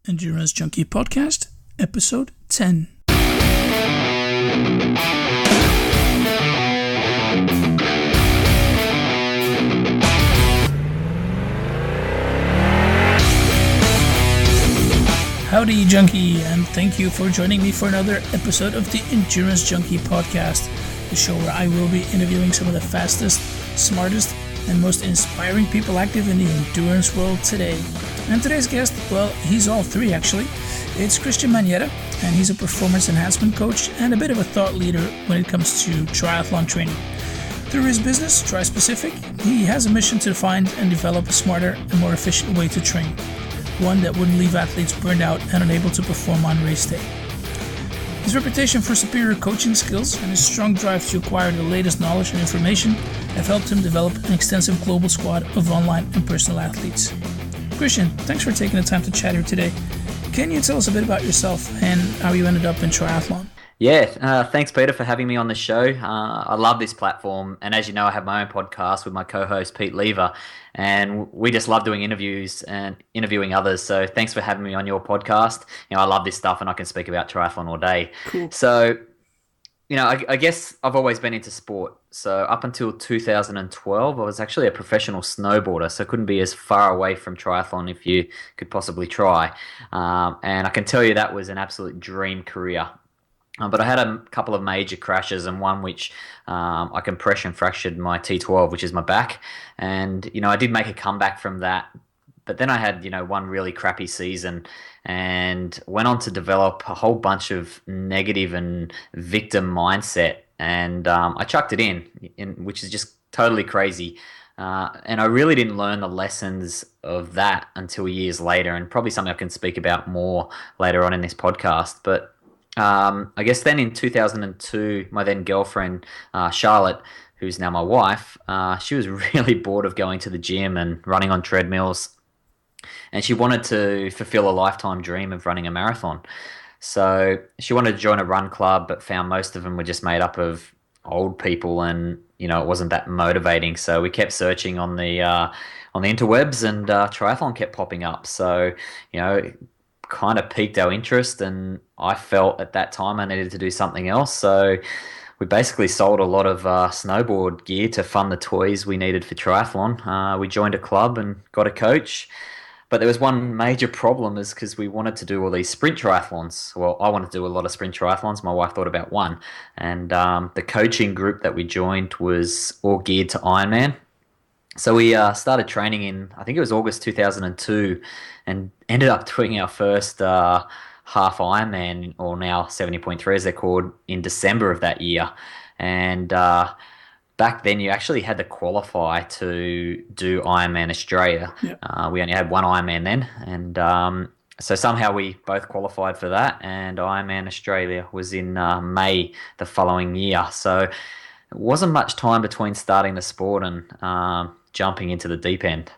Endurance Junkie Podcast, Episode 10. Howdy, Junkie, and thank you for joining me for another episode of the Endurance Junkie Podcast, the show where I will be interviewing some of the fastest, smartest, and most inspiring people active in the endurance world today. And today's guest, well, he's all three actually. It's Kristian Manietta, and he's a performance enhancement coach and a bit of a thought leader when it comes to triathlon training. Through his business, Trispecific, he has a mission to find and develop a smarter and more efficient way to train, one that wouldn't leave athletes burned out and unable to perform on race day. His reputation for superior coaching skills and his strong drive to acquire the latest knowledge and information have helped him develop an extensive global squad of online and personal athletes. Kristian, thanks for taking the time to chat here today. Can you tell us a bit about yourself and how you ended up in triathlon? Yeah, thanks, Peter, for having me on the show. I love this platform, and as you know, I have my own podcast with my co-host Pete Lever, and we just love doing interviews and interviewing others. So thanks for having me on your podcast. I love this stuff, and I can speak about triathlon all day. Cool. So, I guess I've always been into sport. So up until 2012, I was actually a professional snowboarder, so I couldn't be as far away from triathlon if you could possibly try. And I can tell you that was an absolute dream career. But I had a couple of major crashes, and one which I compression fractured my T12, which is my back. And, I did make a comeback from that. But then I had, one really crappy season and went on to develop a whole bunch of negative and victim mindset. And I chucked it in, which is just totally crazy. And I really didn't learn the lessons of that until years later, and probably something I can speak about more later on in this podcast. But I guess then in 2002, my then girlfriend, Charlotte, who's now my wife, she was really bored of going to the gym and running on treadmills. And she wanted to fulfill a lifetime dream of running a marathon. So she wanted to join a run club, but found most of them were just made up of old people, and it wasn't that motivating. So we kept searching on the interwebs, and triathlon kept popping up. So it kind of piqued our interest, and I felt at that time I needed to do something else. So we basically sold a lot of snowboard gear to fund the toys we needed for triathlon. We joined a club and got a coach. But there was one major problem, is because we wanted to do all these sprint triathlons. Well, I wanted to do a lot of sprint triathlons. My wife thought about one. And the coaching group that we joined was all geared to Ironman. So we started training in, I think it was August 2002, and ended up doing our first half Ironman, or now 70.3 as they're called, in December of that year. And back then, you actually had to qualify to do Ironman Australia. Yep. We only had one Ironman then, and so somehow we both qualified for that, and Ironman Australia was in May the following year. So it wasn't much time between starting the sport and jumping into the deep end.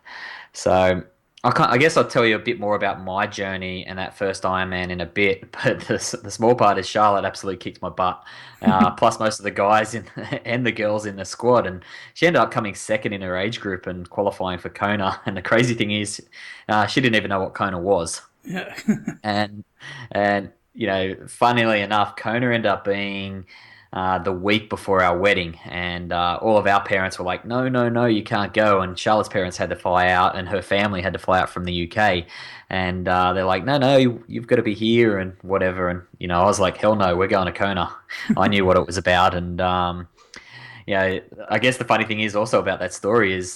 So I guess I'll tell you a bit more about my journey and that first Ironman in a bit, but the small part is Charlotte absolutely kicked my butt, plus most of the guys and the girls in the squad, and she ended up coming second in her age group and qualifying for Kona. And the crazy thing is, she didn't even know what Kona was. Yeah. and funnily enough, Kona ended up being the week before our wedding, and all of our parents were like, no, you can't go. And Charlotte's parents had to fly out, and her family had to fly out from the UK, and they're like, no, you've got to be here and whatever. And I was like, hell no, we're going to Kona. I knew what it was about. And I guess the funny thing is also about that story is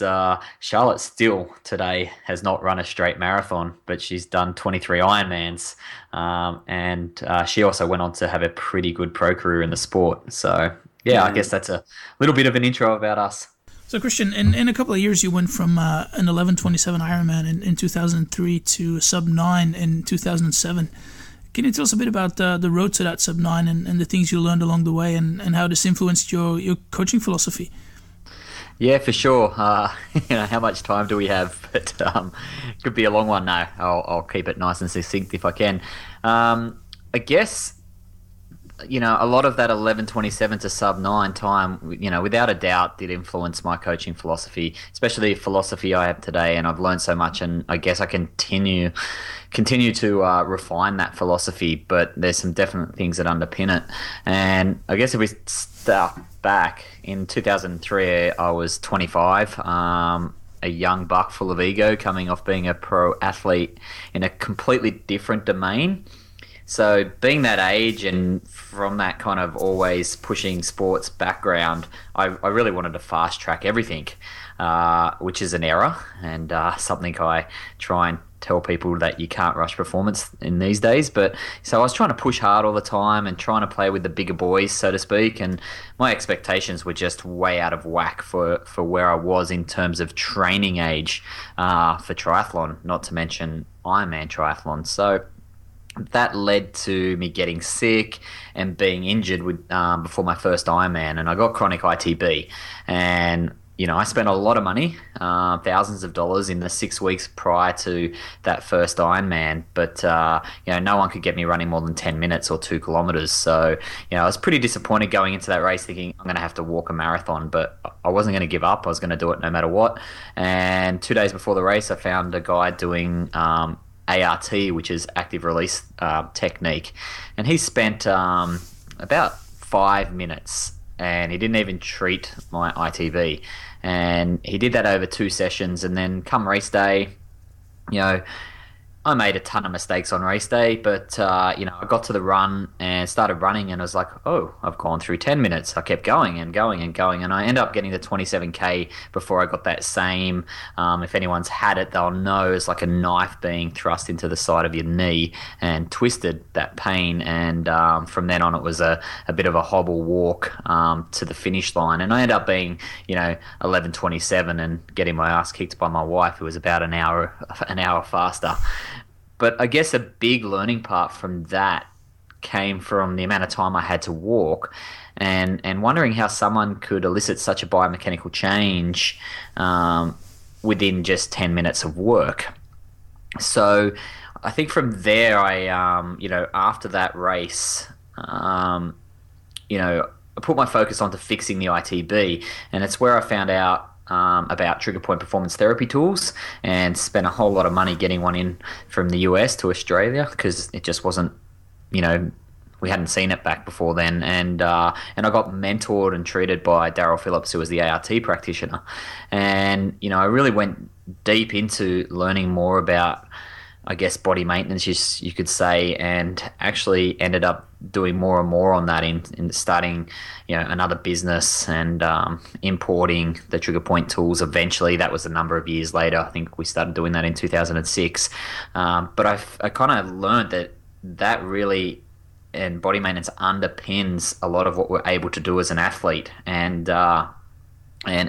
Charlotte still today has not run a straight marathon, but she's done 23 Ironmans, and she also went on to have a pretty good pro career in the sport. So I guess that's a little bit of an intro about us. So Kristian, in a couple of years, you went from an 11:27 Ironman in 2003 to sub 9 in 2007. Can you tell us a bit about the road to that sub 9 and the things you learned along the way, and how this influenced your coaching philosophy? Yeah, for sure. How much time do we have? But it could be a long one now. I'll keep it nice and succinct if I can. I guess you know, a lot of that 11:27 to sub 9 time, you know, without a doubt did influence my coaching philosophy, especially the philosophy I have today. And I've learned so much, and I guess I continue continue to refine that philosophy, but there's some definite things that underpin it. And I guess if we start back in 2003, I was 25, a young buck full of ego, coming off being a pro athlete in a completely different domain. So being that age and from that kind of always pushing sports background, I really wanted to fast track everything, which is an error, and something I try and tell people that you can't rush performance in these days. But so I was trying to push hard all the time and trying to play with the bigger boys, so to speak, and my expectations were just way out of whack for where I was in terms of training age for triathlon, not to mention Ironman triathlon. So that led to me getting sick and being injured with before my first Ironman, and I got chronic ITB. And I spent a lot of money, thousands of dollars in the 6 weeks prior to that first Ironman, but no one could get me running more than 10 minutes or 2 kilometers. So I was pretty disappointed going into that race, thinking I'm going to have to walk a marathon, but I wasn't going to give up. I was going to do it no matter what. And 2 days before the race, I found a guy doing ART, which is active release technique, and he spent about 5 minutes, and he didn't even treat my ITB, and he did that over 2 sessions. And then come race day, I made a ton of mistakes on race day, but I got to the run and started running, and I was like, oh, I've gone through 10 minutes. I kept going and going and going, and I ended up getting the 27K before I got that same. If anyone's had it, they'll know it's like a knife being thrust into the side of your knee and twisted that pain. And from then on, it was a bit of a hobble walk to the finish line, and I ended up being 11:27 and getting my ass kicked by my wife, who was about an hour faster. But I guess a big learning part from that came from the amount of time I had to walk, and wondering how someone could elicit such a biomechanical change within just 10 minutes of work. So I think from there, I after that race, I put my focus onto fixing the ITB, and it's where I found out about trigger point performance therapy tools, and spent a whole lot of money getting one in from the US to Australia, because it just wasn't, we hadn't seen it back before then. And I got mentored and treated by Daryl Phillips, who was the ART practitioner. And I really went deep into learning more about, I guess, body maintenance, you could say, and actually ended up doing more and more on that in starting, another business, and importing the trigger point tools. Eventually, that was a number of years later. I think we started doing that in 2006. But I kind of learned that really, and body maintenance underpins a lot of what we're able to do as an athlete. And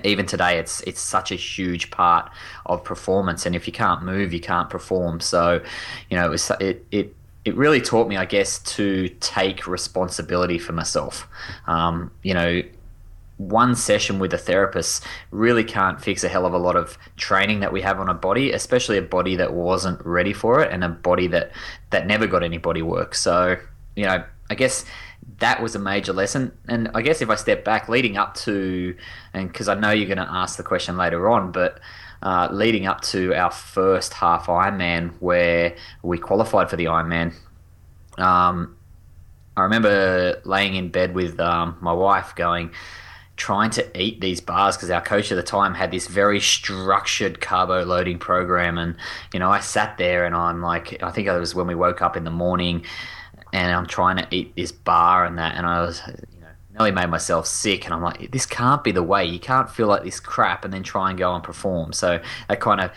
even today, it's such a huge part of performance. And if you can't move, you can't perform. So, it really taught me, I guess, to take responsibility for myself. One session with a therapist really can't fix a hell of a lot of training that we have on a body, especially a body that wasn't ready for it, and a body that never got any body work. So, I guess that was a major lesson. And I guess if I step back, leading up to, and because I know you're going to ask the question later on, but leading up to our first half Ironman, where we qualified for the Ironman, I remember laying in bed with my wife trying to eat these bars, because our coach at the time had this very structured carbo loading program. And, I sat there and I'm like, I think it was when we woke up in the morning, and I'm trying to eat this bar and that, and I was, nearly made myself sick. And I'm like, this can't be the way. You can't feel like this crap and then try and go and perform. So that kind of,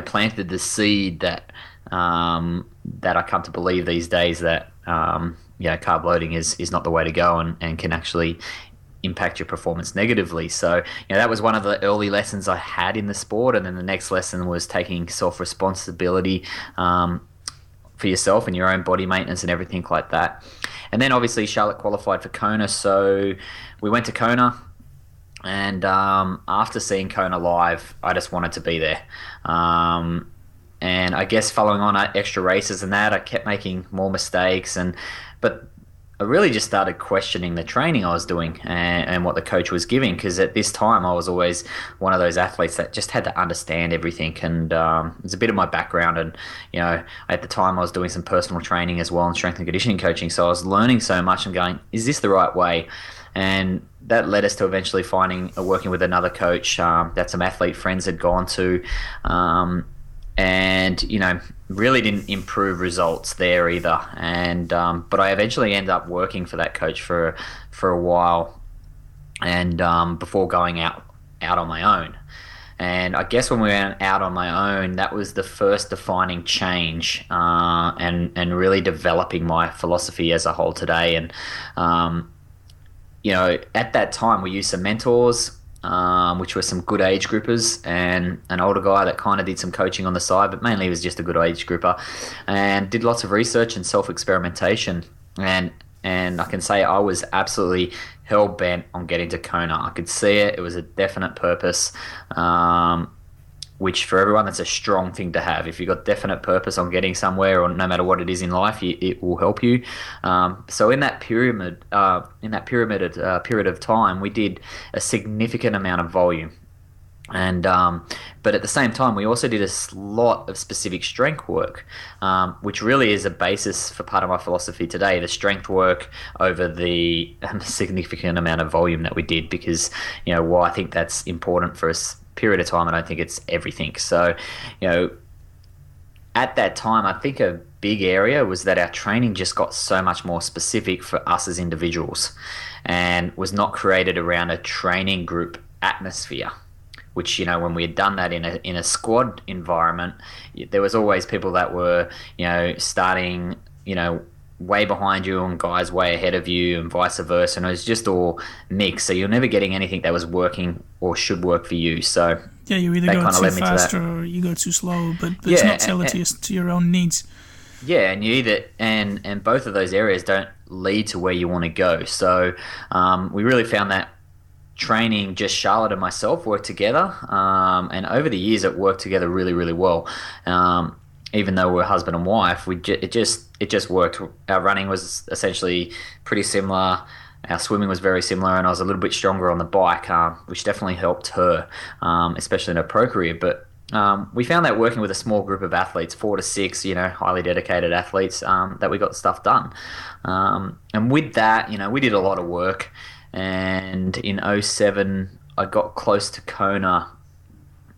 planted the seed that I come to believe these days that carb loading is not the way to go, and can actually impact your performance negatively. So that was one of the early lessons I had in the sport. And then the next lesson was taking self-responsibility for yourself and your own body maintenance and everything like that. And then obviously Charlotte qualified for Kona, so we went to Kona, and after seeing Kona live, I just wanted to be there. And I guess following on extra races and that, I kept making more mistakes, but I really just started questioning the training I was doing and what the coach was giving, because at this time I was always one of those athletes that just had to understand everything, and it's a bit of my background. And at the time I was doing some personal training as well and strength and conditioning coaching, so I was learning so much and going, is this the right way? And that led us to eventually working with another coach that some athlete friends had gone to, and really didn't improve results there either. And but I eventually ended up working for that coach for a while, and before going out on my own. And I guess when we went out on my own, that was the first defining change, and really developing my philosophy as a whole today. And at that time we used some mentors, which were some good age groupers, and an older guy that kind of did some coaching on the side, but mainly he was just a good age grouper, and did lots of research and self-experimentation. And I can say I was absolutely hell-bent on getting to Kona. I could see it. It was a definite purpose, which for everyone, that's a strong thing to have. If you've got definite purpose on getting somewhere, or no matter what it is in life, it will help you. So in that period of time, we did a significant amount of volume. And but at the same time, we also did a lot of specific strength work, which really is a basis for part of my philosophy today, the strength work over the significant amount of volume that we did, because while I think that's important for us period of time, I don't think it's everything. So at that time, I think a big area was that our training just got so much more specific for us as individuals, and was not created around a training group atmosphere, which when we had done that in a squad environment, there was always people that were starting way behind you and guys way ahead of you, and vice versa, and it was just all mixed, so you're never getting anything that was working or should work for you. So yeah, you either go too fast or you go too slow, but it's not tailored to your own needs. Yeah, and you either and both of those areas don't lead to where you want to go. So we really found that training, just Charlotte and myself worked together, and over the years it worked together really, really well. Even though we're husband and wife, it just worked. Our running was essentially pretty similar. Our swimming was very similar, and I was a little bit stronger on the bike, which definitely helped her, especially in her pro career. But we found that working with a small group of athletes, 4 to 6, highly dedicated athletes, that we got stuff done. And with that, we did a lot of work. And in 2007, I got close to Kona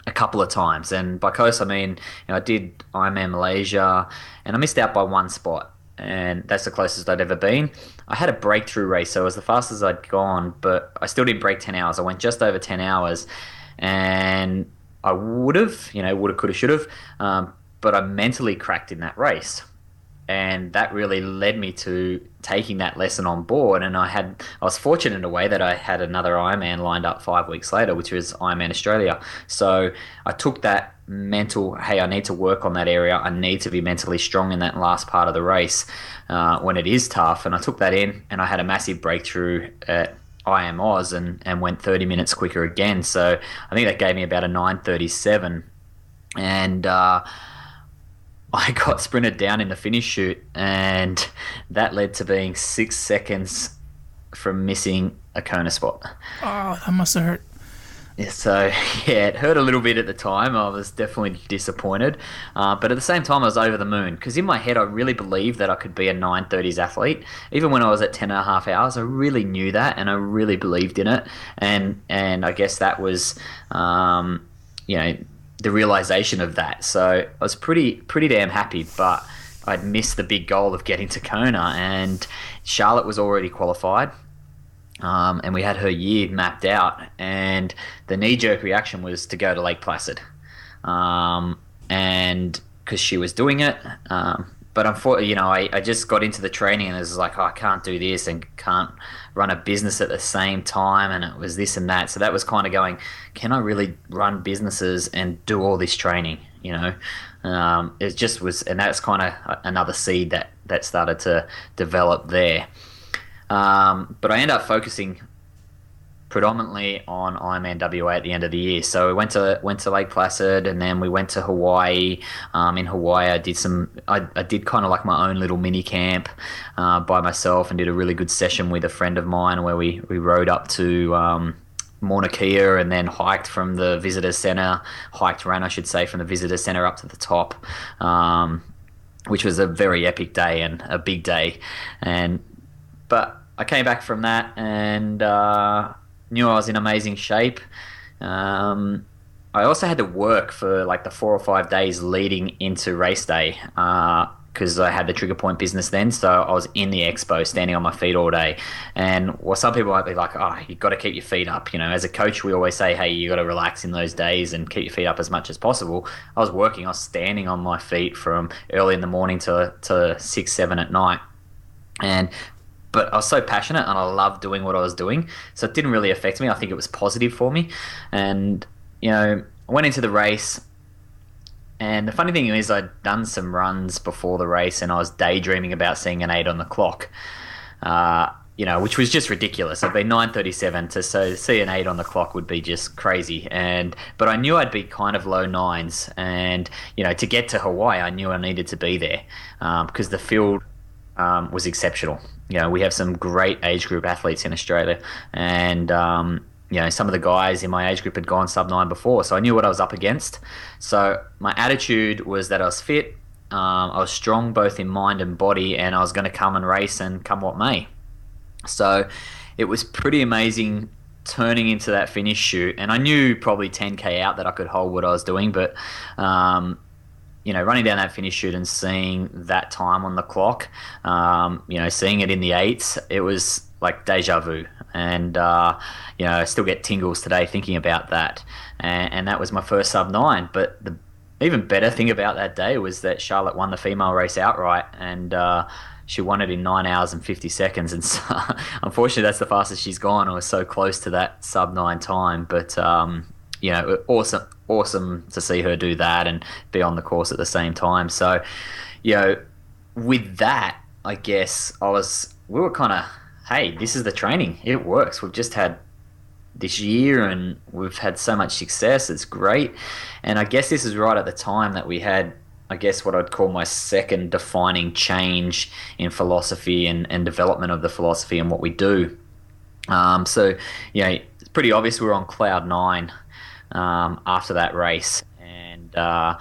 a couple of times, and by close I mean I did Ironman Malaysia, and I missed out by one spot, and that's the closest I'd ever been. I had a breakthrough race, so it was the fastest I'd gone, but I still didn't break 10 hours. I went just over 10 hours, and I would have, could have, should have, but I mentally cracked in that race. And that really led me to taking that lesson on board. And I was fortunate in a way that I had another Ironman lined up 5 weeks later, which was Ironman Australia. So I took that mental, hey, I need to work on that area. I need to be mentally strong in that last part of the race when it is tough. And I took that in, and I had a massive breakthrough at IM Oz and went 30 minutes quicker again. So I think that gave me about a 9:37. And I got sprinted down in the finish chute, and that led to being 6 seconds from missing a Kona spot. Oh, that must have hurt. Yeah, so, yeah, it hurt a little bit at the time. I was definitely disappointed. But at the same time, I was over the moon, because in my head, I really believed that I could be a 9:30s athlete. Even when I was at 10 and a half hours, I really knew that, and I really believed in it. And I guess that was, the realization of that. So I was pretty damn happy, but I'd missed the big goal of getting to Kona, and Charlotte was already qualified, and we had her year mapped out, and the knee-jerk reaction was to go to Lake Placid, and because she was doing it, but unfortunately, I just got into the training, and it was like, oh, I can't do this and can't run a business at the same time, and it was this and that. So that was kind of going, can I really run businesses and do all this training? It just was, and that's kind of another seed that started to develop there. But I ended up focusing predominantly on Ironman WA at the end of the year. So we went to Lake Placid, and then we went to Hawaii. In Hawaii, I did kind of like my own little mini camp by myself, and did a really good session with a friend of mine where we rode up to Mauna Kea, and then hiked from the visitor center, ran, I should say, from the visitor center up to the top, which was a very epic day and a big day. But I came back from that and knew I was in amazing shape. I also had to work for like the 4 or 5 days leading into race day, because I had the Trigger Point business then, so I was in the expo standing on my feet all day. And some people might be like, oh, you've got to keep your feet up. As a coach, we always say, hey, you got to relax in those days and keep your feet up as much as possible. I was standing on my feet from early in the morning to 6, 7 at night. But I was so passionate and I loved doing what I was doing, so it didn't really affect me. I think it was positive for me. And, I went into the race. And the funny thing is, I'd done some runs before the race, and I was daydreaming about seeing an 8 on the clock, which was just ridiculous. I'd been 9:37, so see an 8 on the clock would be just crazy. But I knew I'd be kind of low 9s, and to get to Hawaii, I knew I needed to be there because the field was exceptional. We have some great age group athletes in Australia, and some of the guys in my age group had gone sub-9 before, so I knew what I was up against. So my attitude was that I was fit, I was strong both in mind and body, and I was going to come and race and come what may. So it was pretty amazing turning into that finish chute, and I knew probably 10k out that I could hold what I was doing, but running down that finish chute and seeing that time on the clock, seeing it in the 8s, it was like deja vu. And, I still get tingles today thinking about that. And that was my first sub-9. But the even better thing about that day was that Charlotte won the female race outright, and she won it in 9 hours and 50 seconds. And so, unfortunately, that's the fastest she's gone. I was so close to that sub-9 time. But, awesome to see her do that and be on the course at the same time. So, with that, I guess we were kind of, hey, this is the training. It works. We've just had this year and we've had so much success. It's great. And I guess this is right at the time that we had, I guess, what I'd call my second defining change in philosophy and development of the philosophy and what we do. So, it's pretty obvious we were on cloud 9 after that race. And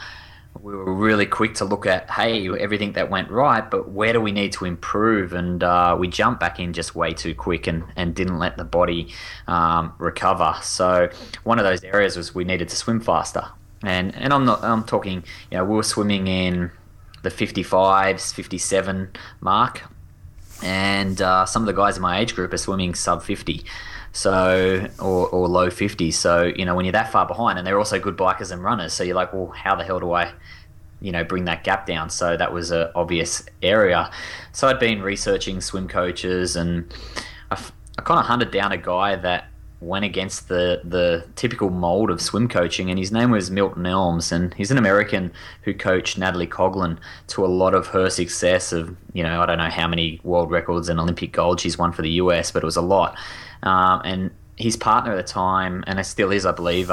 we were really quick to look at, hey, everything that went right, but where do we need to improve? And we jumped back in just way too quick and didn't let the body recover. So one of those areas was we needed to swim faster. And I'm talking, we were swimming in the 55s, 57 mark. And some of the guys in my age group are swimming sub 50. So, or low 50s. So, when you're that far behind, and they're also good bikers and runners, so you're like, well, how the hell do I, bring that gap down? So that was an obvious area. So I'd been researching swim coaches, and I kind of hunted down a guy that went against the typical mold of swim coaching, and his name was Milton Elms, and he's an American who coached Natalie Coughlin to a lot of her success of, I don't know how many world records and Olympic gold she's won for the US, but it was a lot. And his partner at the time, and it still is, I believe,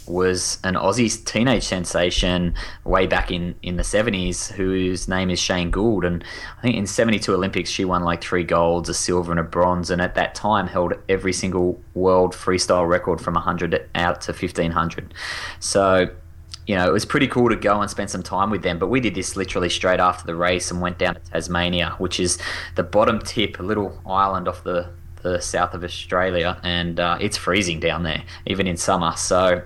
was an Aussie teenage sensation way back in the 70s, whose name is Shane Gould. And I think in 72 Olympics, she won like 3 golds, a silver and a bronze, and at that time held every single world freestyle record from 100 out to 1500. So, it was pretty cool to go and spend some time with them. But we did this literally straight after the race and went down to Tasmania, which is the bottom tip, a little island off the south of Australia, and it's freezing down there, even in summer. So,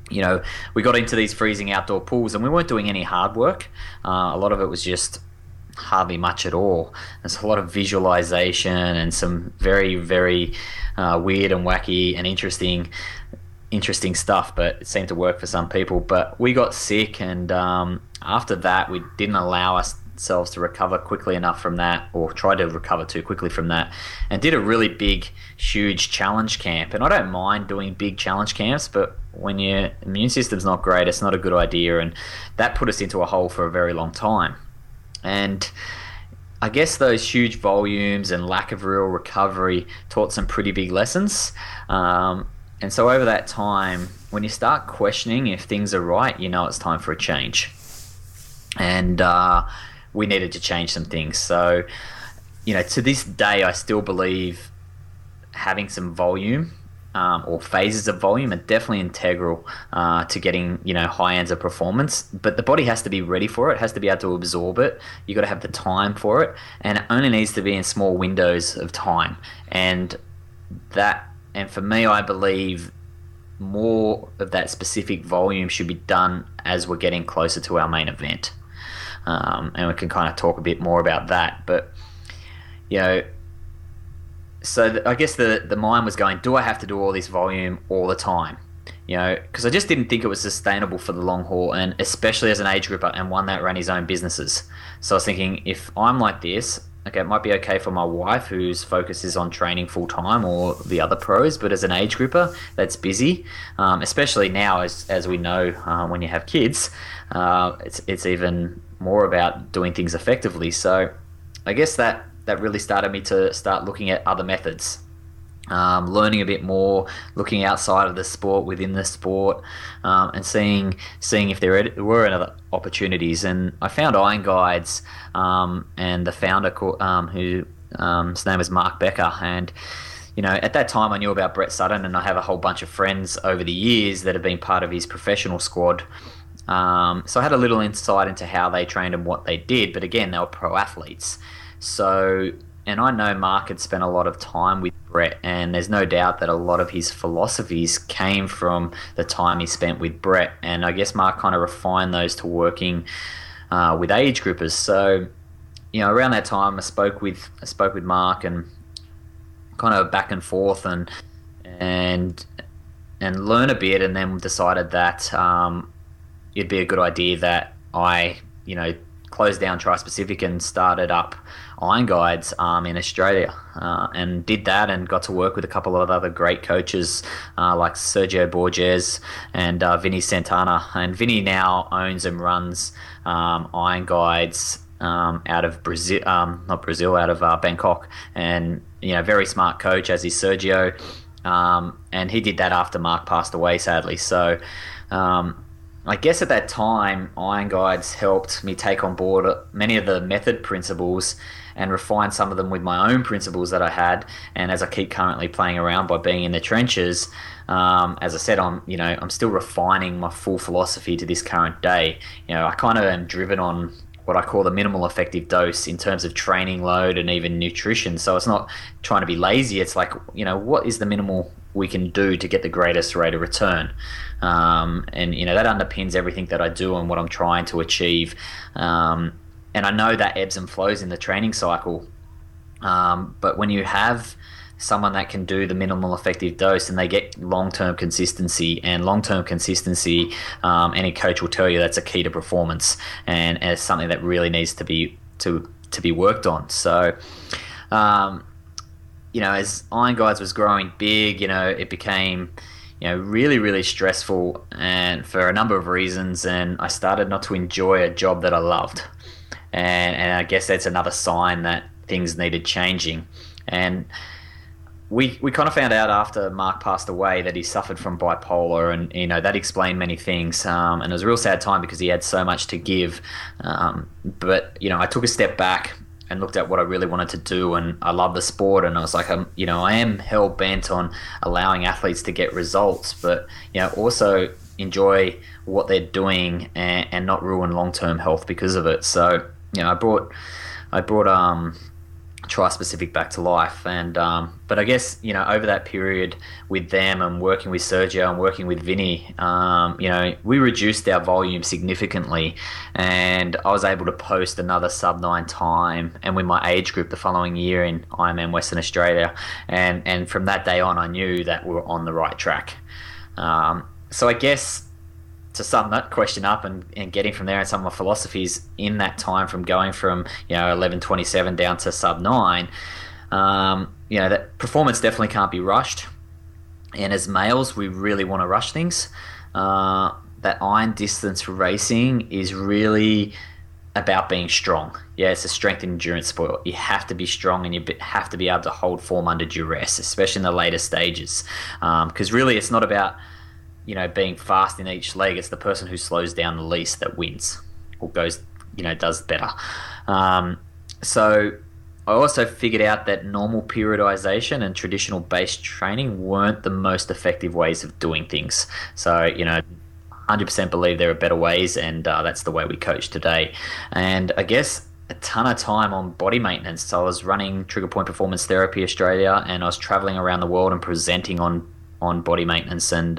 we got into these freezing outdoor pools, and we weren't doing any hard work. A lot of it was just hardly much at all. There's a lot of visualization and some very, very weird and wacky and interesting stuff, but it seemed to work for some people. But we got sick, and after that, we didn't allow ourselves to recover quickly enough from that, or try to recover too quickly from that, and did a really big, huge challenge camp. And I don't mind doing big challenge camps, but when your immune system's not great, it's not a good idea, and that put us into a hole for a very long time. And I guess those huge volumes and lack of real recovery taught some pretty big lessons. And so over that time, when you start questioning if things are right, you know it's time for a change. And we needed to change some things. So, to this day, I still believe having some volume or phases of volume are definitely integral to getting high ends of performance. But the body has to be ready for it, has to be able to absorb it. You got to have the time for it, and it only needs to be in small windows of time. And for me, I believe more of that specific volume should be done as we're getting closer to our main event. And we can kind of talk a bit more about that. But, I guess the mind was going, do I have to do all this volume all the time? Because I just didn't think it was sustainable for the long haul, and especially as an age grouper and one that ran his own businesses. So I was thinking, if I'm like this, okay, it might be okay for my wife whose focus is on training full time, or the other pros, but as an age grouper that's busy, especially now as we know, when you have kids, it's even more about doing things effectively. So I guess that really started me to start looking at other methods, learning a bit more, looking outside of the sport, within the sport, and seeing if there were other opportunities. And I found Iron Guides, and the founder, his name was Mark Becker. And at that time I knew about Brett Sutton, and I have a whole bunch of friends over the years that have been part of his professional squad. So I had a little insight into how they trained and what they did. But again, they were pro athletes. So, and I know Mark had spent a lot of time with Brett, and there's no doubt that a lot of his philosophies came from the time he spent with Brett. And I guess Mark kind of refined those to working with age groupers. So, around that time, I spoke with Mark, and kind of back and forth and learn a bit, and then decided that it'd be a good idea that I, closed down Trispecific and started up Iron Guides in Australia, and did that, and got to work with a couple of other great coaches like Sergio Borges and Vinny Santana. And Vinny now owns and runs Iron Guides out of Brazil, out of Bangkok, and very smart coach, as is Sergio, and he did that after Mark passed away, sadly. So I guess at that time, Iron Guides helped me take on board many of the method principles and refine some of them with my own principles that I had. And as I keep currently playing around by being in the trenches, as I said, I'm still refining my full philosophy to this current day. I kind of am driven on what I call the minimal effective dose in terms of training load and even nutrition. So it's not trying to be lazy. It's like, what is the minimal we can do to get the greatest rate of return? And that underpins everything that I do and what I'm trying to achieve. And I know that ebbs and flows in the training cycle. But when you have someone that can do the minimal effective dose and they get long-term consistency, and long-term consistency, any coach will tell you that's a key to performance, and it's something that really needs to be worked on. So, as Iron Guides was growing big, it became, really, really stressful, and for a number of reasons, and I started not to enjoy a job that I loved. And I guess that's another sign that things needed changing. And we kind of found out after Mark passed away that he suffered from bipolar, and that explained many things. And it was a real sad time because he had so much to give. But I took a step back and looked at what I really wanted to do, and I love the sport, and I was like, I am hell bent on allowing athletes to get results, but also enjoy what they're doing and not ruin long-term health because of it. So I brought Trispecific back to life, and but I guess over that period with them and working with Sergio and working with Vinny, we reduced our volume significantly, and I was able to post another sub-9 time and win my age group the following year in Ironman Western Australia, and from that day on I knew that we were on the right track. So I guess to sum that question up and getting from there, and some of my philosophies in that time from going from 11:27 down to sub-9, that performance definitely can't be rushed, and as males we really want to rush things. That iron distance racing is really about being strong. Yeah, it's a strength and endurance sport. You have to be strong, and you have to be able to hold form under duress, especially in the later stages. Because really, it's not about being fast in each leg. It's the person who slows down the least that wins or goes, does better. So I also figured out that normal periodization and traditional base training weren't the most effective ways of doing things. So, 100% believe there are better ways, and that's the way we coach today. And I guess a ton of time on body maintenance. So I was running Trigger Point Performance Therapy Australia, and I was traveling around the world and presenting on body maintenance, and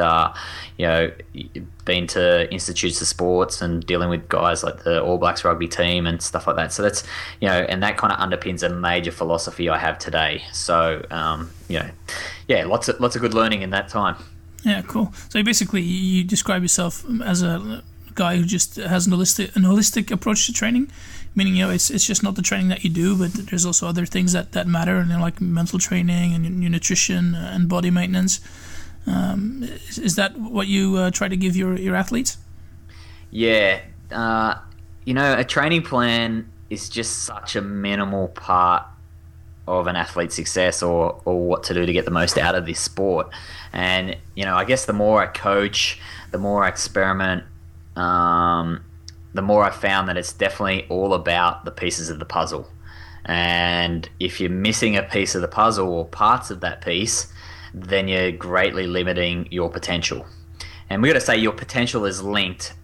been to institutes of sports and dealing with guys like the All Blacks rugby team and stuff like that. So that's and that kind of underpins a major philosophy I have today. So lots of good learning in that time. Yeah, cool. So basically, you describe yourself as a guy who just has an holistic approach to training, meaning it's just not the training that you do, but there's also other things that matter, and like mental training and your nutrition and body maintenance. Is that what you try to give your athletes? Yeah, a training plan is just such a minimal part of an athlete's success or what to do to get the most out of this sport. And I guess the more I coach, the more I experiment, the more I found that it's definitely all about the pieces of the puzzle. And if you're missing a piece of the puzzle or parts of that piece, then you're greatly limiting your potential. And we got to say your potential is linked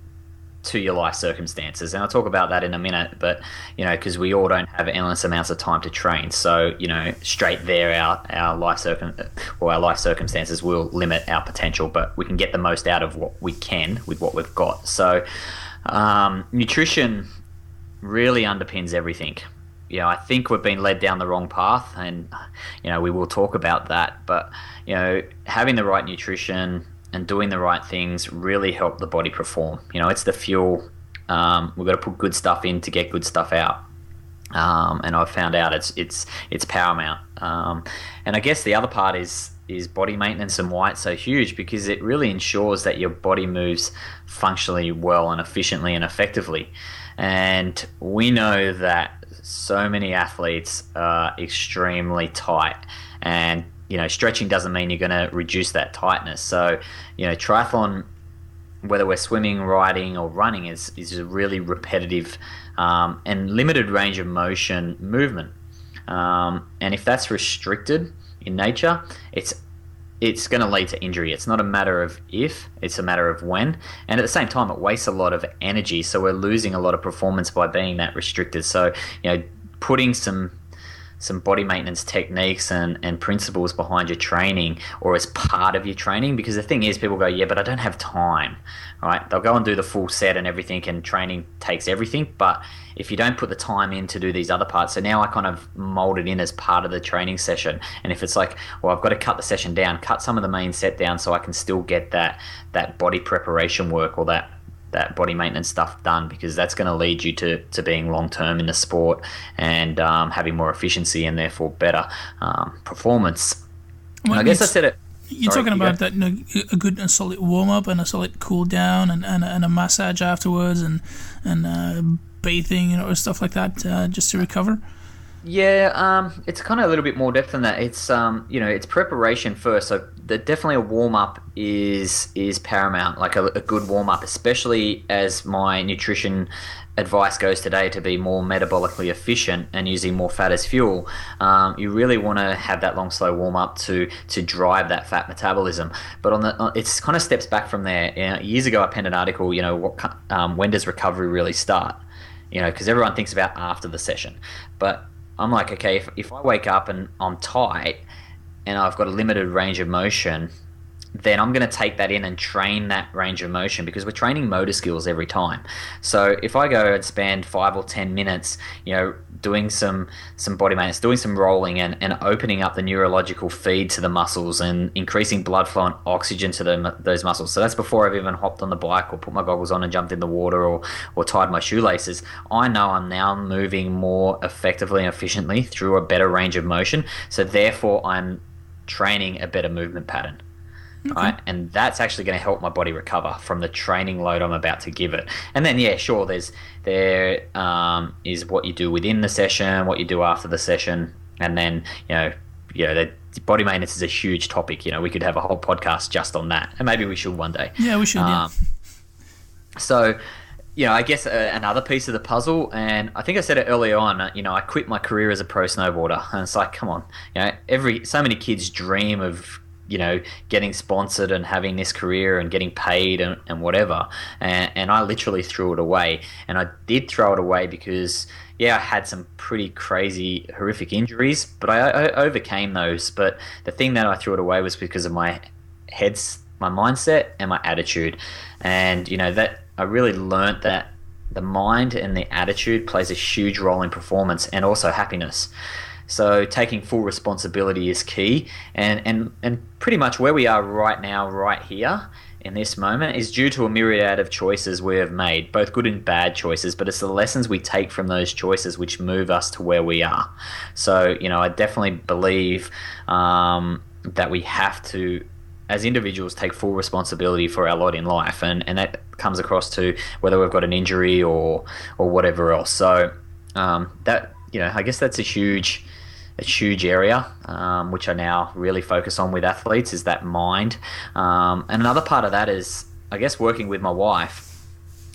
to your life circumstances, and I'll talk about that in a minute. But because we all don't have endless amounts of time to train, so straight there, our life circumstances will limit our potential, but we can get the most out of what we can with what we've got. So nutrition really underpins everything. I think we've been led down the wrong path, and we will talk about that. But having the right nutrition and doing the right things really help the body perform. It's the fuel. We've got to put good stuff in to get good stuff out. And I've found out it's paramount. And I guess the other part is body maintenance, and why it's so huge, because it really ensures that your body moves functionally well and efficiently and effectively. And we know that so many athletes are extremely tight, and stretching doesn't mean you're going to reduce that tightness. So triathlon, whether we're swimming, riding or running, is a really repetitive and limited range of motion movement, and if that's restricted in nature, it's going to lead to injury. It's not a matter of if, it's a matter of when. And at the same time, it wastes a lot of energy. So we're losing a lot of performance by being that restricted. So, putting some body maintenance techniques and principles behind your training, or as part of your training, because the thing is, people go, yeah, but I don't have time, right? They'll go and do the full set and everything, and training takes everything. But if you don't put the time in to do these other parts, so now I kind of mold it in as part of the training session. And if it's like, well, I've got to cut the session down, cut some of the main set down so I can still get that body preparation work or that body maintenance stuff done, because that's going to lead you to being long-term in the sport and having more efficiency and therefore better performance. Well, I guess I said it. You're talking about that, a good and solid warm-up and a solid cool-down and a massage afterwards and bathing or stuff like that, just to recover. Yeah, it's kind of a little bit more depth than that. It's it's preparation first. So definitely a warm up is paramount. Like a good warm up, especially as my nutrition advice goes today, to be more metabolically efficient and using more fat as fuel. You really want to have that long, slow warm up to drive that fat metabolism. But it's kind of steps back from there. Years ago, I penned an article. When does recovery really start? Because everyone thinks about after the session, but I'm like, okay, if I wake up and I'm tight and I've got a limited range of motion, then I'm going to take that in and train that range of motion, because we're training motor skills every time. So if I go and spend 5 or 10 minutes, doing some body maintenance, doing some rolling and opening up the neurological feed to the muscles and increasing blood flow and oxygen to those muscles. So that's before I've even hopped on the bike or put my goggles on and jumped in the water or tied my shoelaces. I know I'm now moving more effectively and efficiently through a better range of motion. So therefore I'm training a better movement pattern. right? And that's actually going to help my body recover from the training load I'm about to give it. And then, yeah, sure, there is what you do within the session, what you do after the session, and then, the body maintenance is a huge topic. We could have a whole podcast just on that, and maybe we should one day. Yeah, we should, yeah. So, I guess another piece of the puzzle, and I think I said it earlier on, I quit my career as a pro snowboarder, and it's like, come on, so many kids dream of, getting sponsored and having this career and getting paid and whatever, and I literally threw it away. And I did throw it away because, I had some pretty crazy, horrific injuries, but I overcame those. But the thing that I threw it away was because of my mindset and my attitude. And, that I really learnt that the mind and the attitude plays a huge role in performance and also happiness. So taking full responsibility is key. And pretty much where we are right now, right here, in this moment, is due to a myriad of choices we have made, both good and bad choices, but it's the lessons we take from those choices which move us to where we are. So, I definitely believe that we have to, as individuals, take full responsibility for our lot in life, and that comes across to whether we've got an injury or whatever else. So that, I guess that's a huge area, which I now really focus on with athletes, is that mind. And another part of that is, I guess, working with my wife.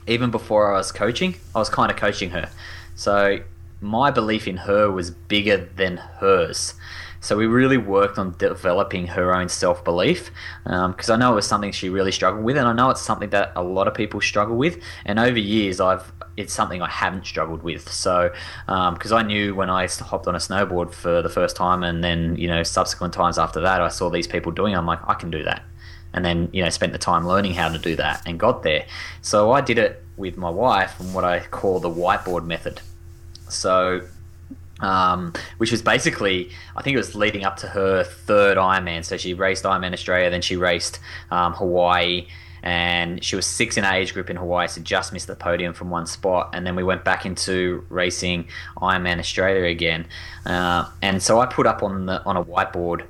Even before I was coaching, I was kind of coaching her. So my belief in her was bigger than hers. So we really worked on developing her own self-belief, because I know it was something she really struggled with, and I know it's something that a lot of people struggle with. And over years, it's something I haven't struggled with. So, because I knew when I hopped on a snowboard for the first time, and then, subsequent times after that, I saw these people doing it, I'm like, I can do that. And then, spent the time learning how to do that and got there. So I did it with my wife in what I call the whiteboard method. So, which was basically, I think it was leading up to her third Ironman. So she raced Ironman Australia, then she raced Hawaii, and she was 6 in her age group in Hawaii, so just missed the podium from one spot. And then we went back into racing Ironman Australia again. And so I put up on a whiteboard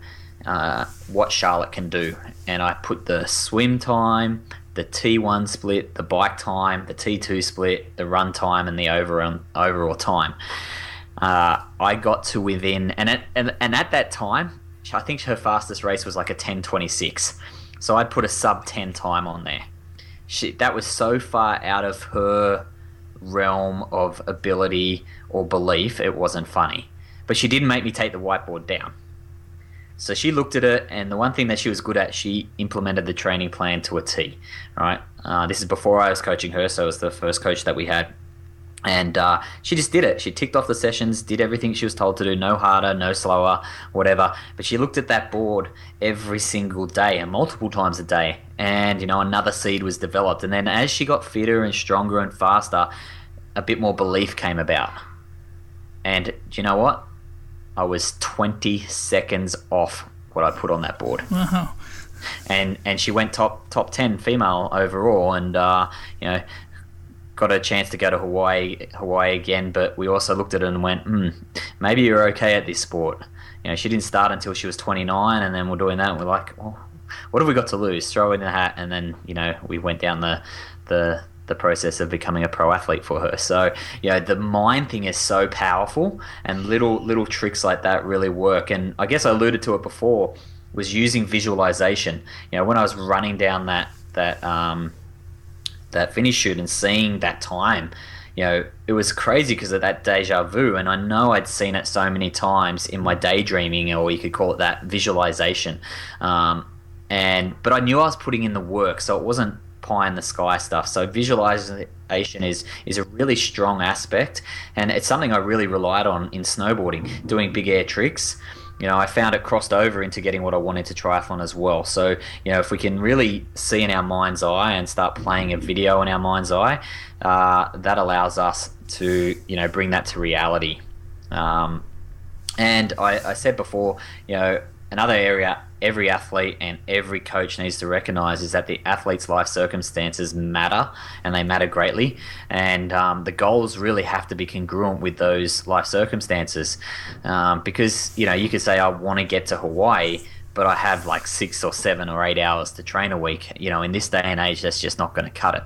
what Charlotte can do, and I put the swim time, the T1 split, the bike time, the T2 split, the run time, and the overall time. I got to within, and at that time, I think her fastest race was like a 10:26. So I put a sub 10 time on there. That was so far out of her realm of ability or belief, it wasn't funny. But she didn't make me take the whiteboard down. So she looked at it, and the one thing that she was good at, she implemented the training plan to a T. Right? This is before I was coaching her, so it was the first coach that we had. And she just did it. She ticked off the sessions, did everything she was told to do, no harder, no slower, whatever. But she looked at that board every single day and multiple times a day. And, another seed was developed. And then as she got fitter and stronger and faster, a bit more belief came about. And do you know what? I was 20 seconds off what I put on that board. Wow. And she went top 10 female overall, and, got a chance to go to Hawaii again, but we also looked at it and went, maybe you're okay at this sport. She didn't start until she was 29, and then we're doing that, and we're like, well, what have we got to lose? Throw it in the hat, and then, we went down the process of becoming a pro athlete for her. So, the mind thing is so powerful, and little tricks like that really work. And I guess I alluded to it before, was using visualization. When I was running down that finish shoot and seeing that time, it was crazy because of that deja vu. And I know I'd seen it so many times in my daydreaming, or you could call it that visualization. But I knew I was putting in the work, so it wasn't pie in the sky stuff. So visualization is a really strong aspect, and it's something I really relied on in snowboarding, doing big air tricks. I found it crossed over into getting what I wanted to triathlon as well. So, if we can really see in our mind's eye and start playing a video in our mind's eye, that allows us to, bring that to reality. And I said before, another area every athlete and every coach needs to recognize is that the athlete's life circumstances matter, and they matter greatly. And the goals really have to be congruent with those life circumstances. Because, you could say, I want to get to Hawaii, but I have like 6 or 7 or 8 hours to train a week. In this day and age, that's just not going to cut it.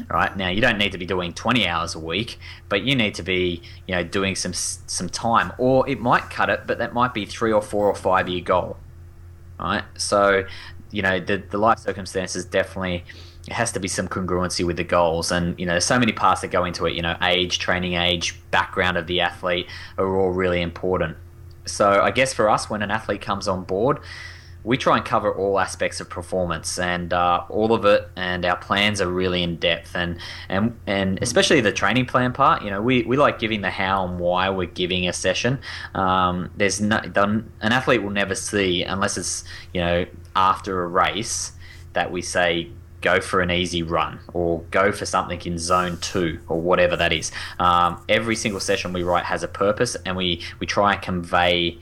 Right now, you don't need to be doing 20 hours a week, but you need to be, doing some time, or it might cut it, but that might be 3 or 4 or 5 year goal. Right. So, the life circumstances definitely, it has to be some congruency with the goals. And, there's so many parts that go into it, age, training age, background of the athlete are all really important. So I guess for us, when an athlete comes on board, we try and cover all aspects of performance and all of it, and our plans are really in depth, and especially the training plan part. We like giving the how and why we're giving a session. An athlete will never see, unless it's after a race, that we say go for an easy run or go for something in zone 2 or whatever that is. Every single session we write has a purpose, and we try and convey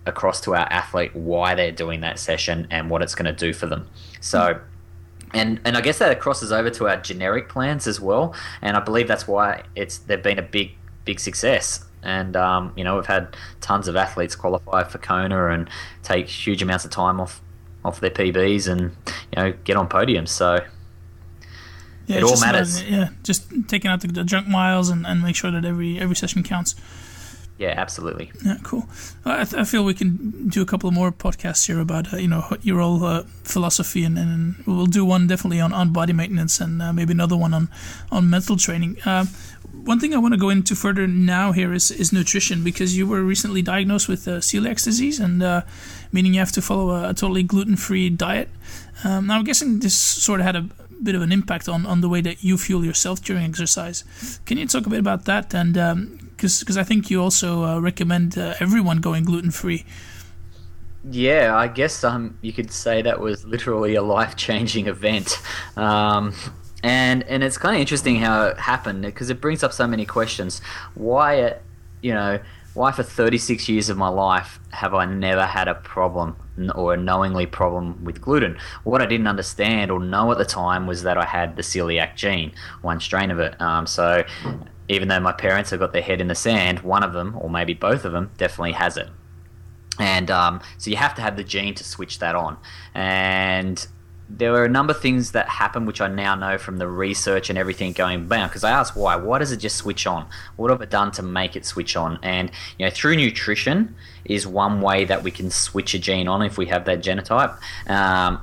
across to our athlete why they're doing that session and what it's going to do for them. So, and I guess that crosses over to our generic plans as well. And I believe that's why they've been a big success. And we've had tons of athletes qualify for Kona and take huge amounts of time off their PBs and get on podiums. So it all matters. Just taking out the junk miles and make sure that every session counts. Yeah, absolutely. Yeah, cool. I feel we can do a couple of more podcasts here about your whole philosophy, and we'll do one definitely on body maintenance, and maybe another one on mental training. One thing I want to go into further now here is nutrition, because you were recently diagnosed with celiac disease, and meaning you have to follow a totally gluten-free diet. Now I'm guessing this sort of had a bit of an impact on the way that you fuel yourself during exercise. Can you talk a bit about that? And because I think you also recommend everyone going gluten-free. Yeah, I guess you could say that was literally a life-changing event. And it's kind of interesting how it happened, because it brings up so many questions. Why for 36 years of my life have I never had a problem or a knowingly problem with gluten? What I didn't understand or know at the time was that I had the celiac gene, one strain of it. So even though my parents have got their head in the sand, one of them, or maybe both of them, definitely has it. And so you have to have the gene to switch that on. And there were a number of things that happened, which I now know from the research and everything going down, because I asked why. Why does it just switch on? What have I done to make it switch on? And through nutrition is one way that we can switch a gene on if we have that genotype,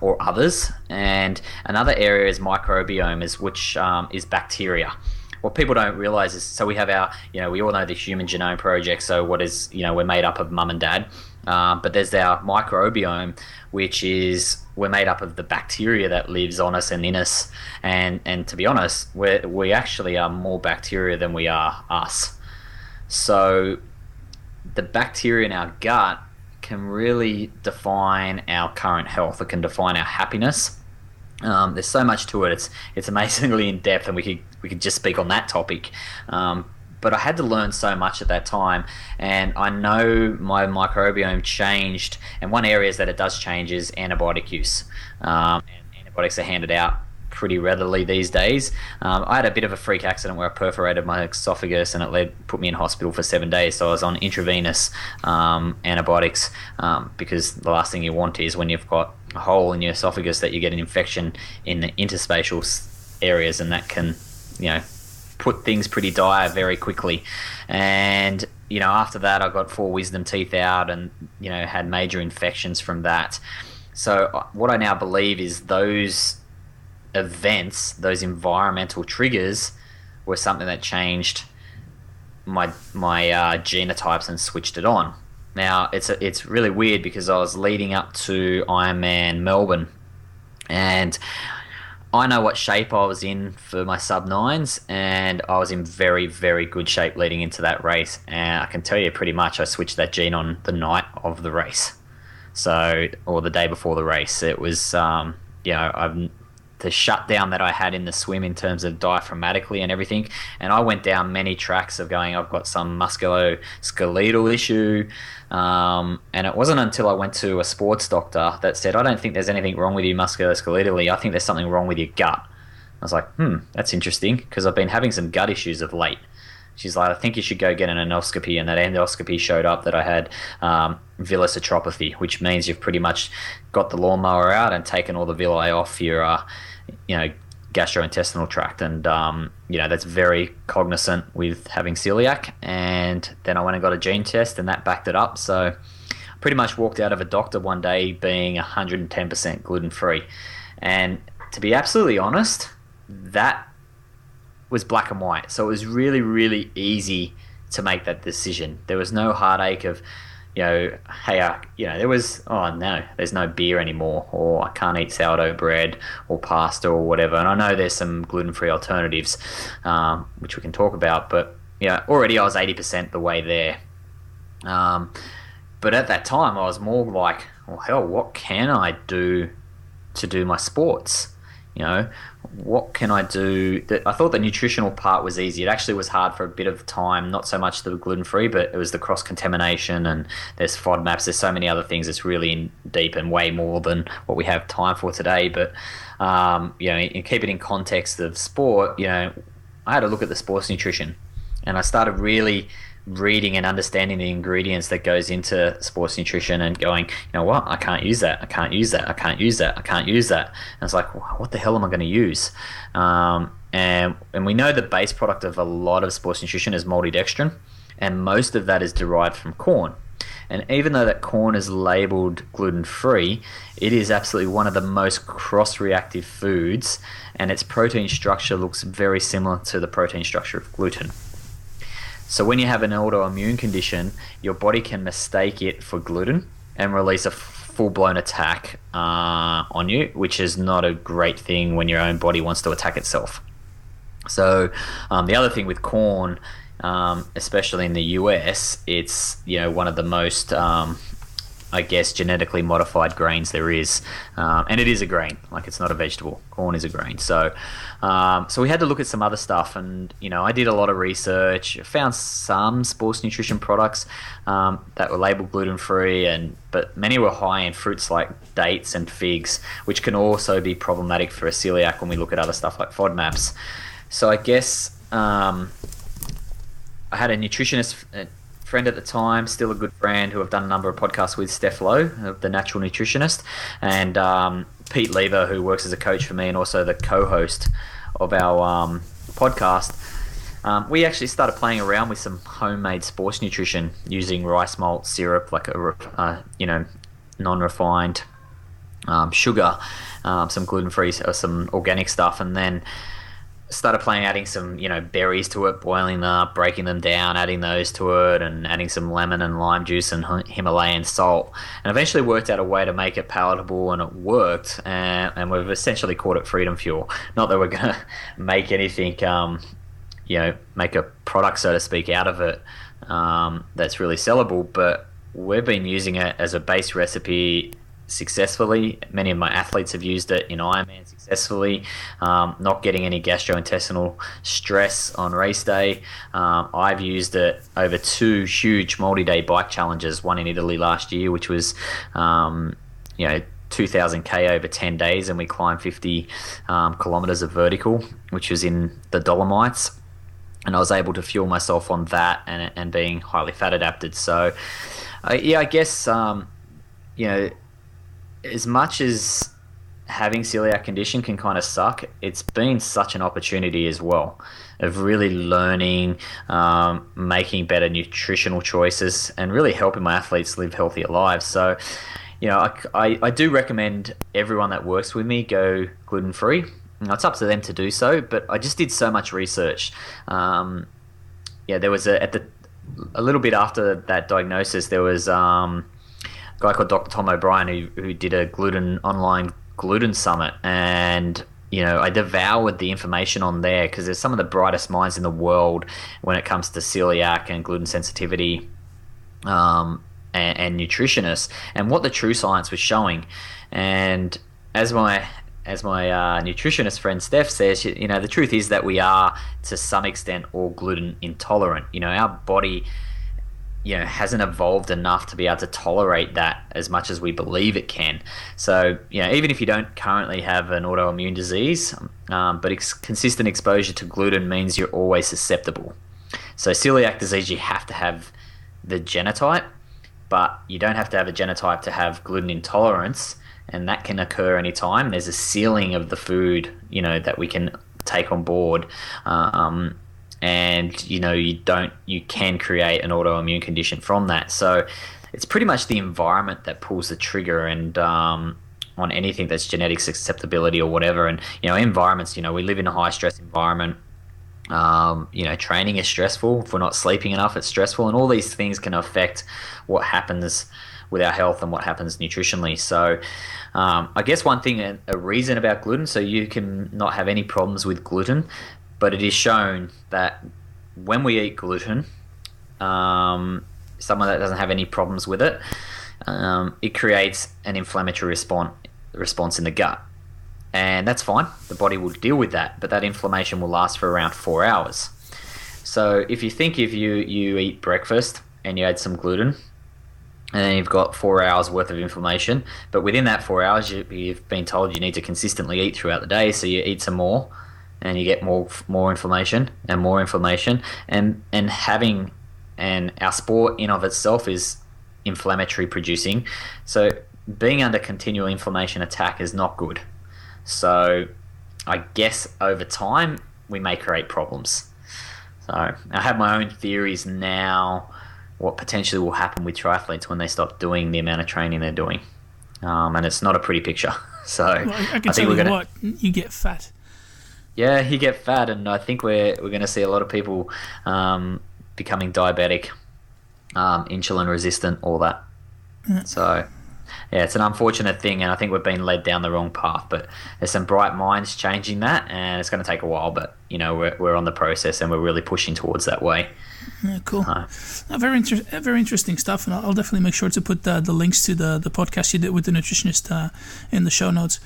or others. And another area is microbiome, which is bacteria. What people don't realize is, so we have our, we all know the Human Genome Project. So what is, we're made up of mum and dad. But there's our microbiome, which is, we're made up of the bacteria that lives on us and in us. And to be honest, we actually are more bacteria than we are us. So the bacteria in our gut can really define our current health. It can define our happiness. There's so much to it. It's amazingly in depth, and we could just speak on that topic. But I had to learn so much at that time, and I know my microbiome changed. And one area that it does change is antibiotic use. And antibiotics are handed out pretty readily these days. I had a bit of a freak accident where I perforated my esophagus, and it put me in hospital for 7 days. So I was on intravenous antibiotics, because the last thing you want is, when you've got a hole in your esophagus, that you get an infection in the interspatial areas, and that can, put things pretty dire very quickly. And after that, I got 4 wisdom teeth out, and had major infections from that. So what I now believe is those events, those environmental triggers, were something that changed my genotypes and switched it on. Now it's really weird, because I was leading up to Ironman Melbourne, and I know what shape I was in for my sub-9s, and I was in very, very good shape leading into that race. And I can tell you pretty much I switched that gene on the night of the race. Or the day before the race. It was, the shutdown that I had in the swim in terms of diaphragmatically and everything. And I went down many tracks of going, I've got some musculoskeletal issue. And it wasn't until I went to a sports doctor that said, I don't think there's anything wrong with you musculoskeletally. I think there's something wrong with your gut. I was like, that's interesting, because I've been having some gut issues of late. She's like, I think you should go get an endoscopy. And that endoscopy showed up that I had villus atrophy, which means you've pretty much got the lawnmower out and taken all the villi off your, gastrointestinal tract. And, that's very cognizant with having celiac. And then I went and got a gene test, and that backed it up. So pretty much walked out of a doctor one day being 110% gluten-free. And to be absolutely honest, that was black and white. So it was really, really easy to make that decision. There was no heartache of, there was, oh no, there's no beer anymore, or I can't eat sourdough bread or pasta or whatever. And I know there's some gluten-free alternatives, which we can talk about, but already I was 80% the way there. But at that time, I was more like, well, hell, what can I do to do my sports? What can I do? I thought the nutritional part was easy. It actually was hard for a bit of time, not so much the gluten-free, but it was the cross-contamination, and there's FODMAPs. There's so many other things that's really in deep and way more than what we have time for today. But, keep it in context of sport, I had a look at the sports nutrition, and I started really reading and understanding the ingredients that goes into sports nutrition and going, what, I can't use that, I can't use that, I can't use that, I can't use that. And it's like, what the hell am I going to use? And we know the base product of a lot of sports nutrition is maltodextrin, and most of that is derived from corn. And even though that corn is labeled gluten-free, it is absolutely one of the most cross-reactive foods, and its protein structure looks very similar to the protein structure of gluten. So when you have an autoimmune condition, your body can mistake it for gluten and release a full-blown attack on you, which is not a great thing when your own body wants to attack itself. So the other thing with corn, especially in the US, it's one of the most genetically modified grains there is, and it is a grain. Like, it's not a vegetable. Corn is a grain. So we had to look at some other stuff, and I did a lot of research. Found some sports nutrition products that were labeled gluten-free, but many were high in fruits like dates and figs, which can also be problematic for a celiac when we look at other stuff like FODMAPs. So I guess I had a nutritionist friend at the time, still a good friend, who I've done a number of podcasts with, Steph Lowe, the natural nutritionist, and Pete Lever, who works as a coach for me and also the co-host of our podcast. We actually started playing around with some homemade sports nutrition using rice malt syrup, like a non-refined sugar, some gluten-free, some organic stuff, and then started adding some berries to it, boiling them up, breaking them down, adding those to it, and adding some lemon and lime juice and Himalayan salt, and eventually worked out a way to make it palatable, and it worked, and we've essentially called it Freedom Fuel. Not that we're gonna make anything make a product, so to speak, out of it that's really sellable, but we've been using it as a base recipe successfully. Many of my athletes have used it in Ironman successfully, not getting any gastrointestinal stress on race day. I've used it over 2 huge multi-day bike challenges, one in Italy last year, which was 2,000k over 10 days, and we climbed 50 kilometers of vertical, which was in the Dolomites, and I was able to fuel myself on that and being highly fat adapted. So I guess as much as having celiac condition can kind of suck, it's been such an opportunity as well of really learning, making better nutritional choices, and really helping my athletes live healthier lives. So, I do recommend everyone that works with me go gluten-free. It's up to them to do so, but I just did so much research. There was a little bit after that diagnosis, there was guy called Dr. Tom O'Brien who did a online gluten summit, and I devoured the information on there because there's some of the brightest minds in the world when it comes to celiac and gluten sensitivity and nutritionists, and what the true science was showing. And as my nutritionist friend Steph says, the truth is that we are to some extent all gluten intolerant. Our body hasn't evolved enough to be able to tolerate that as much as we believe it can. So, even if you don't currently have an autoimmune disease, but consistent exposure to gluten means you're always susceptible. So celiac disease, you have to have the genotype, but you don't have to have a genotype to have gluten intolerance, and that can occur anytime. There's a ceiling of the food, that we can take on board, and you can create an autoimmune condition from that. So it's pretty much the environment that pulls the trigger, and on anything that's genetic susceptibility or whatever. And environments, we live in a high stress environment. Training is stressful. If we're not sleeping enough, it's stressful, and all these things can affect what happens with our health and what happens nutritionally. So I guess one thing, a reason about gluten, so you can not have any problems with gluten, but it is shown that when we eat gluten, someone that doesn't have any problems with it, it creates an inflammatory response in the gut. And that's fine. The body will deal with that, but that inflammation will last for around 4 hours. So if you eat breakfast and you add some gluten, and then you've got 4 hours worth of inflammation, but within that 4 hours, you've been told you need to consistently eat throughout the day, so you eat some more, and you get more inflammation and more inflammation, and our sport in of itself is inflammatory producing, so being under continual inflammation attack is not good. So I guess over time we may create problems. So I have my own theories now what potentially will happen with triathletes when they stop doing the amount of training they're doing, and it's not a pretty picture. So I can tell you what, you get fat. Yeah, you get fat, and I think we're going to see a lot of people becoming diabetic, insulin resistant, all that. Yeah. So yeah, it's an unfortunate thing, and I think we've been led down the wrong path. But there's some bright minds changing that, and it's going to take a while. But we're on the process, and we're really pushing towards that way. Yeah, cool. Very interesting stuff, and I'll definitely make sure to put the links to the podcast you did with the nutritionist in the show notes.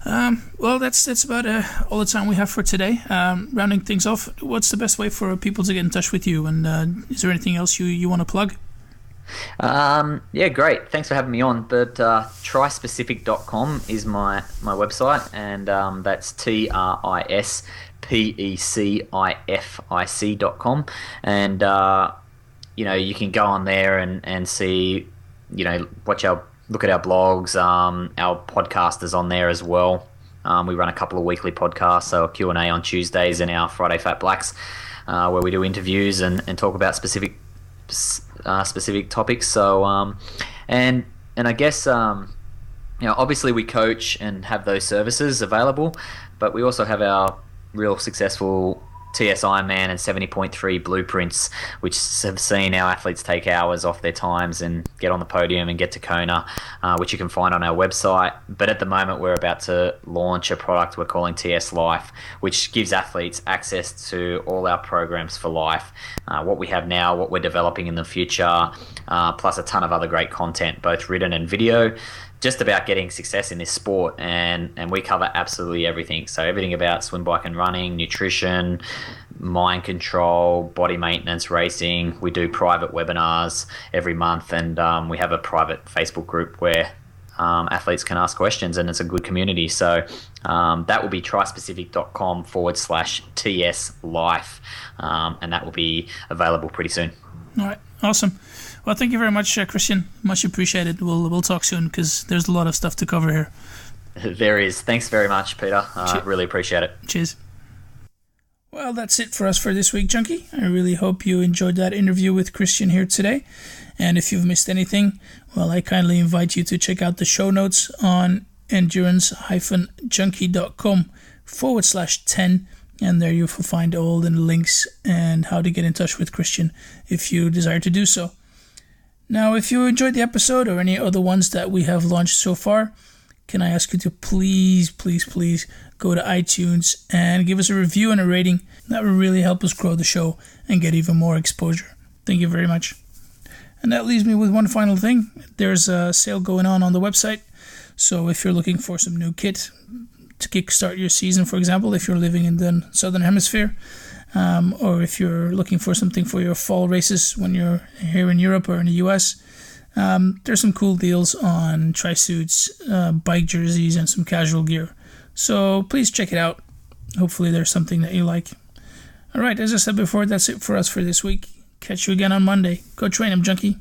Well, that's about all the time we have for today. Rounding things off, what's the best way for people to get in touch with you? And is there anything else you want to plug? Yeah, great. Thanks for having me on. But trispecific.com is my website, and that's trispecific.com. And you can go on there and see, look at our blogs. Our podcast is on there as well. We run a couple of weekly podcasts, so a Q&A on Tuesdays and our Friday Fat Blacks, where we do interviews and talk about specific topics. So and I guess obviously we coach and have those services available, but we also have our real successful TS Ironman and 70.3 blueprints, which have seen our athletes take hours off their times and get on the podium and get to Kona, which you can find on our website. But at the moment, we're about to launch a product we're calling TS Life, which gives athletes access to all our programs for life, what we have now, what we're developing in the future, plus a ton of other great content, both written and video, just about getting success in this sport, and we cover absolutely everything. So everything about swim, bike and running, nutrition, mind control, body maintenance, racing. We do private webinars every month, and we have a private Facebook group where athletes can ask questions, and it's a good community. So that will be trispecific.com/TS Life, and that will be available pretty soon. All right, awesome. Well, thank you very much, Kristian. Much appreciated. We'll talk soon because there's a lot of stuff to cover here. There is. Thanks very much, Peter. Really appreciate it. Cheers. Well, that's it for us for this week, Junkie. I really hope you enjoyed that interview with Kristian here today. And if you've missed anything, well, I kindly invite you to check out the show notes on endurance-junkie.com/10. And there you will find all the links and how to get in touch with Kristian if you desire to do so. Now, if you enjoyed the episode or any other ones that we have launched so far, can I ask you to please go to iTunes and give us a review and a rating. That will really help us grow the show and get even more exposure. Thank you very much. And that leaves me with one final thing. There's a sale going on the website. So if you're looking for some new kit to kickstart your season, for example, if you're living in the Southern Hemisphere, or if you're looking for something for your fall races when you're here in Europe or in the US, there's some cool deals on tri-suits, bike jerseys, and some casual gear. So please check it out. Hopefully there's something that you like. All right, as I said before, that's it for us for this week. Catch you again on Monday. Go train 'em, Junkie.